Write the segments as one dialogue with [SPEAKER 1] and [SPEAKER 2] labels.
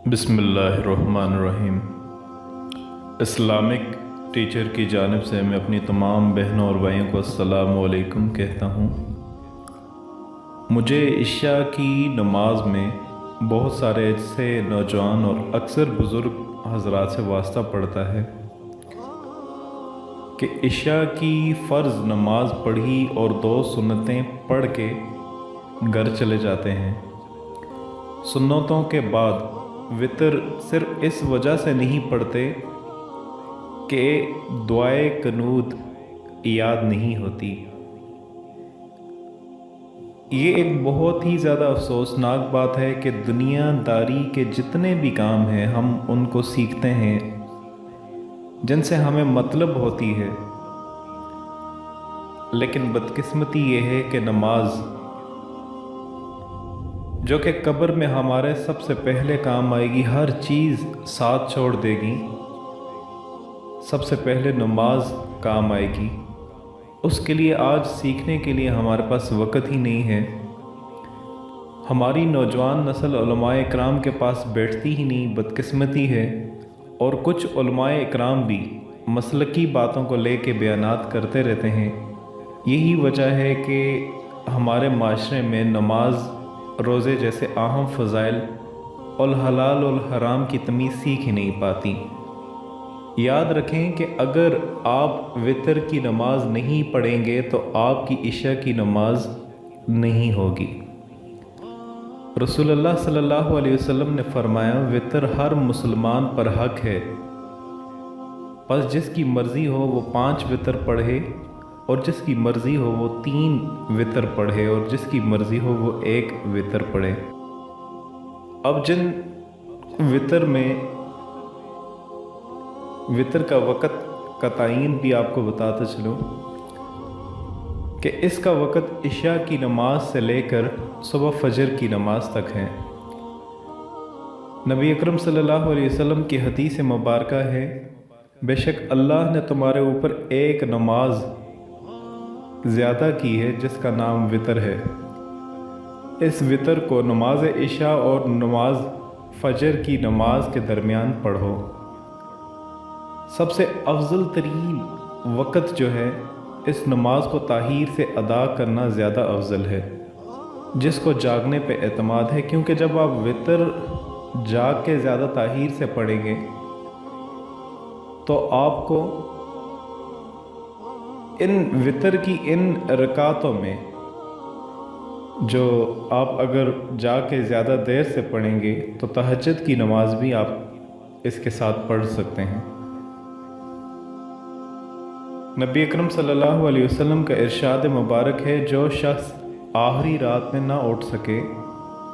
[SPEAKER 1] बिस्मिल्लाहिर्रहमानिर्रहीम। Islamic teacher की जानिब से मैं अपनी तमाम बहनों और भाइयों को अस्सलामु अलैकुम कहता हूँ। मुझे इशा की नमाज में बहुत सारे ऐसे नौजवान और अक्सर बुज़ुर्ग हज़रात से वास्ता पड़ता है कि इशा की फ़र्ज़ नमाज पढ़ी और 2 सुन्नतें पढ़ के घर चले जाते हैं। सुन्नतों के बाद वितर सिर्फ इस वजह से नहीं पढ़ते कि दुआए कनूत याद नहीं होती। ये एक बहुत ही ज़्यादा अफसोसनाक बात है कि दुनियादारी के जितने भी काम हैं हम उनको सीखते हैं जिनसे हमें मतलब होती है, लेकिन बदकिस्मती ये है कि नमाज जो कि कब्र में हमारे सबसे पहले काम आएगी, हर चीज़ साथ छोड़ देगी, सबसे पहले नमाज काम आएगी। उसके लिए आज सीखने के लिए हमारे पास वक़्त ही नहीं है। हमारी नौजवान नस्ल उलमाए इकराम के पास बैठती ही नहीं, बदकिस्मती है। और कुछ उलमाए इकराम भी मसलकी बातों को लेके बयानात करते रहते हैं। यही वजह है कि हमारे माशरे में नमाज, रोज़े जैसे अहम फ़ज़ाइल और हलाल और हराम की तमीज़ सीख ही नहीं पाती। याद रखें कि अगर आप वितर की नमाज नहीं पढ़ेंगे तो आपकी इशा की नमाज नहीं होगी। रसूलुल्लाह सल्लल्लाहु अलैहि वसल्लम ने फरमाया, वितर हर मुसलमान पर हक है, बस जिसकी मर्ज़ी हो वो 5 वितर पढ़े और जिसकी मर्ज़ी हो वो 3 वितर पढ़े और जिसकी मर्ज़ी हो वो 1 वितर पढ़े। अब जिन वितर में वितर का वक़्त का तयीन भी आपको बताता चलूँ कि इसका वक़्त इशा की नमाज से लेकर सुबह फजर की नमाज तक है। नबी अकरम सल्लल्लाहु अलैहि वसल्लम की हदीस मुबारक है, बेशक अल्लाह ने तुम्हारे ऊपर एक नमाज ज़्यादा की है जिसका नाम वितर है। इस वितर को नमाज इशा और नमाज फजर की नमाज के दरमियान पढ़ो। सबसे अफजल तरीन वक़्त जो है इस नमाज को ताहीर से अदा करना ज़्यादा अफजल है, जिसको जागने पे एतमाद है, क्योंकि जब आप वितर जाग के ज़्यादा ताहीर से पढ़ेंगे तो आपको इन वितर की इन रकातों में जो आप अगर जाके ज़्यादा देर से पढ़ेंगे तो तहज्जुद की नमाज भी आप इसके साथ पढ़ सकते हैं। नबी अकरम सल्लल्लाहु अलैहि वसल्लम का इरशाद मुबारक है, जो शख्स आखिरी रात में ना उठ सके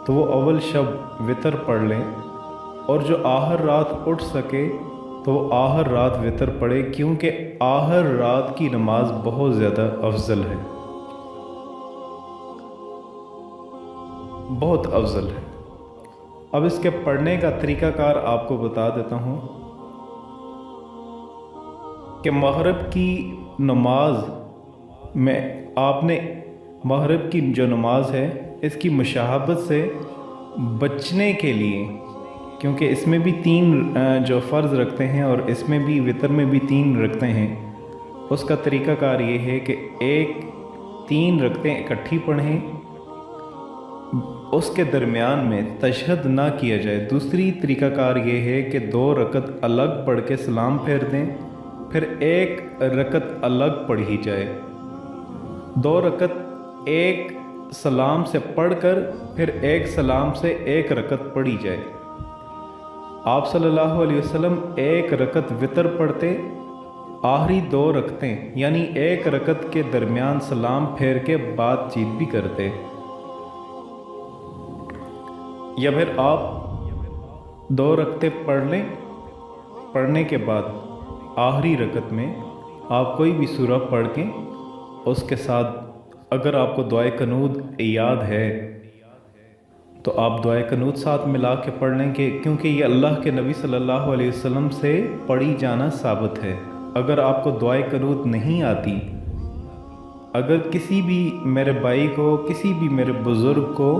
[SPEAKER 1] तो वो अव्वल शब वितर पढ़ लें, और जो आखिर रात उठ सके तो आखिर रात वितर पढ़े, क्योंकि आखिर रात की नमाज बहुत ज़्यादा अफजल है, बहुत अफजल है। अब इसके पढ़ने का तरीक़ाकार आपको बता देता हूँ कि मग़रिब की नमाज में आपने मग़रिब की जो नमाज है इसकी मुशाहबत से बचने के लिए, क्योंकि इसमें भी 3 जो फ़र्ज़ रखते हैं और इसमें भी वितर में भी 3 रखते हैं, उसका तरीक़ाकार ये है कि 3 रखते इकट्ठी पढ़ें, उसके दरमियान में तशहद ना किया जाए। दूसरी तरीक़ाकार ये है कि 2 रकत अलग पढ़ के सलाम फेर दें, फिर 1 रकत अलग पढ़ी जाए। 2 रकत 1 सलाम से पढ़कर फिर 1 सलाम से 1 रकत पढ़ी जाए। आप सल्लल्लाहु अलैहि वसल्लम 1 रकत वितर पढ़ते, आखिरी 2 रकतें यानी 1 रकत के दरमियान सलाम फेर के बातचीत भी करते, या फिर आप 2 रकतें पढ़ लें, पढ़ने के बाद आखिरी रकत में आप कोई भी सूरा पढ़ के उसके साथ अगर आपको दुआए कनूत याद है तो आप दुआए कनूत साथ मिला के पढ़ लेंगे, क्योंकि ये अल्लाह के नबी सल्लल्लाहु अलैहि वसल्लम से पढ़ी जाना साबित है। अगर आपको दुआए कनूत नहीं आती, अगर किसी भी मेरे भाई को, किसी भी मेरे बुज़ुर्ग को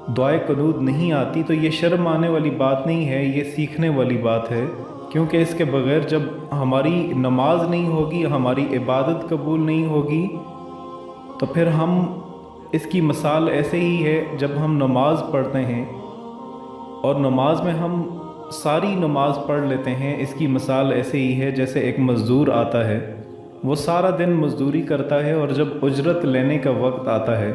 [SPEAKER 1] دعائے قنوت نہیں آتی تو یہ شرم آنے والی بات نہیں ہے، یہ سیکھنے والی بات ہے، کیونکہ اس کے بغیر جب ہماری نماز نہیں ہوگی، ہماری عبادت قبول نہیں ہوگی، تو پھر ہم اس کی مثال ایسے ہی ہے جب ہم نماز پڑھتے ہیں اور نماز میں ہم ساری نماز پڑھ لیتے ہیں، اس کی مثال ایسے ہی ہے جیسے ایک مزدور آتا ہے، وہ سارا دن مزدوری کرتا ہے اور جب اجرت لینے کا وقت آتا ہے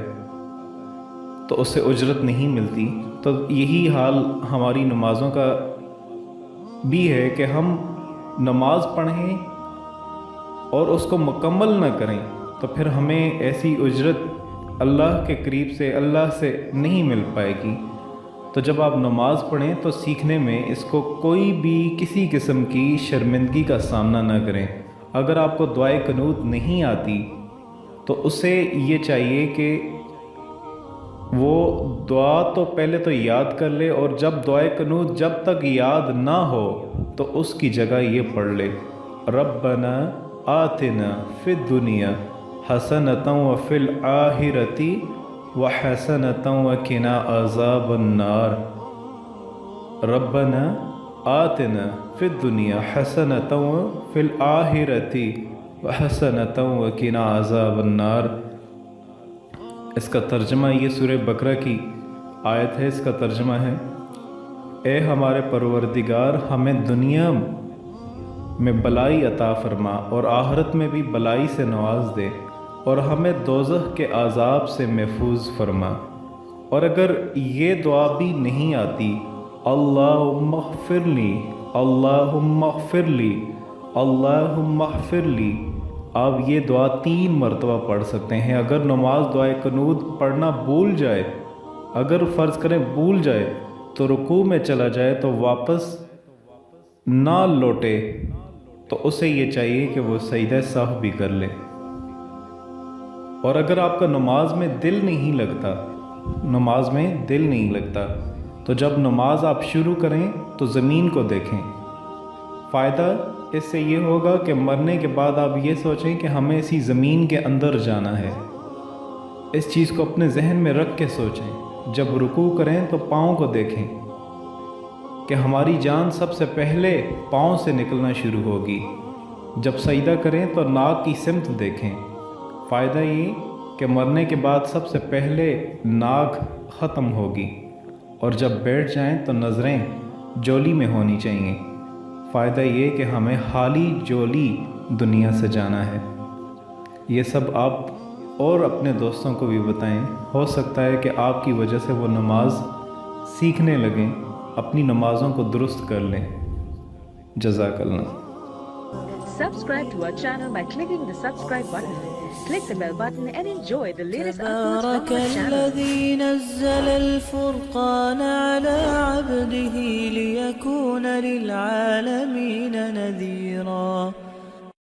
[SPEAKER 1] تو اس سے اجرت نہیں ملتی۔ تو یہی حال ہماری نمازوں کا بھی ہے کہ ہم نماز پڑھیں اور اس کو مکمل نہ کریں تو پھر ہمیں ایسی اجرت اللہ کے قریب سے، اللہ سے نہیں مل پائے گی۔ تو جب آپ نماز پڑھیں تو سیکھنے میں اس کو کوئی بھی کسی قسم کی شرمندگی کا سامنا نہ کریں۔ اگر آپ کو دعائے قنوت نہیں آتی تو اسے یہ چاہیے کہ وہ دعا تو پہلے تو یاد کر لے، اور جب دعائے قنوت جب تک یاد نہ ہو تو اس کی جگہ یہ پڑھ لے، ربنا آتنا فی الدنیا حسنۃ وفی الآخرۃ وحسنۃ وقنا عذاب النار۔ ربنا آتنا فی الدنیا حسنۃ وفی الآخرۃ وحسنۃ وقنا عذاب النار۔ اس کا ترجمہ یہ سورہ بقرہ کی آیت ہے، اس کا ترجمہ ہے، اے ہمارے پروردگار، ہمیں دنیا میں بلائی عطا فرما اور آخرت میں بھی بلائی سے نواز دے، اور ہمیں دوزخ کے عذاب سے محفوظ فرما۔ اور اگر یہ دعا بھی نہیں آتی، اللہم اغفر لی، اللہم اغفر لی، اللہم اغفر لی، آپ یہ دعا 3 مرتبہ پڑھ سکتے ہیں۔ اگر نماز دعائے قنوت پڑھنا بھول جائے، اگر فرض کریں بھول جائے تو رکوع میں چلا جائے تو واپس نہ لوٹے تو اسے یہ چاہیے کہ وہ سجدہ سہو بھی کر لے۔ اور اگر آپ کا نماز میں دل نہیں لگتا، نماز میں دل نہیں لگتا، تو جب نماز آپ شروع کریں تو زمین کو دیکھیں۔ فائدہ اس سے یہ ہوگا کہ مرنے کے بعد آپ یہ سوچیں کہ ہمیں اسی زمین کے اندر جانا ہے، اس چیز کو اپنے ذہن میں رکھ کے سوچیں۔ جب رکوع کریں تو پاؤں کو دیکھیں کہ ہماری جان سب سے پہلے پاؤں سے نکلنا شروع ہوگی۔ جب سجدہ کریں تو ناک کی سمت دیکھیں۔ فائدہ یہ کہ مرنے کے بعد سب سے پہلے ناک ختم ہوگی، اور جب بیٹھ جائیں تو نظریں جولی میں ہونی چاہیے۔ فائدہ یہ کہ ہمیں خالی جولی دنیا سے جانا ہے۔ یہ سب آپ اور اپنے دوستوں کو بھی بتائیں، ہو سکتا ہے کہ آپ کی وجہ سے وہ نماز سیکھنے لگیں، اپنی نمازوں کو درست کر لیں۔ جزاک اللہ۔
[SPEAKER 2] Subscribe to our channel by clicking the subscribe button. Click the bell button and enjoy the latest uploads from our
[SPEAKER 3] تبارك
[SPEAKER 2] channel.
[SPEAKER 3] الذي نزل الفرقان على عبده ليكون للعالمين نذيرا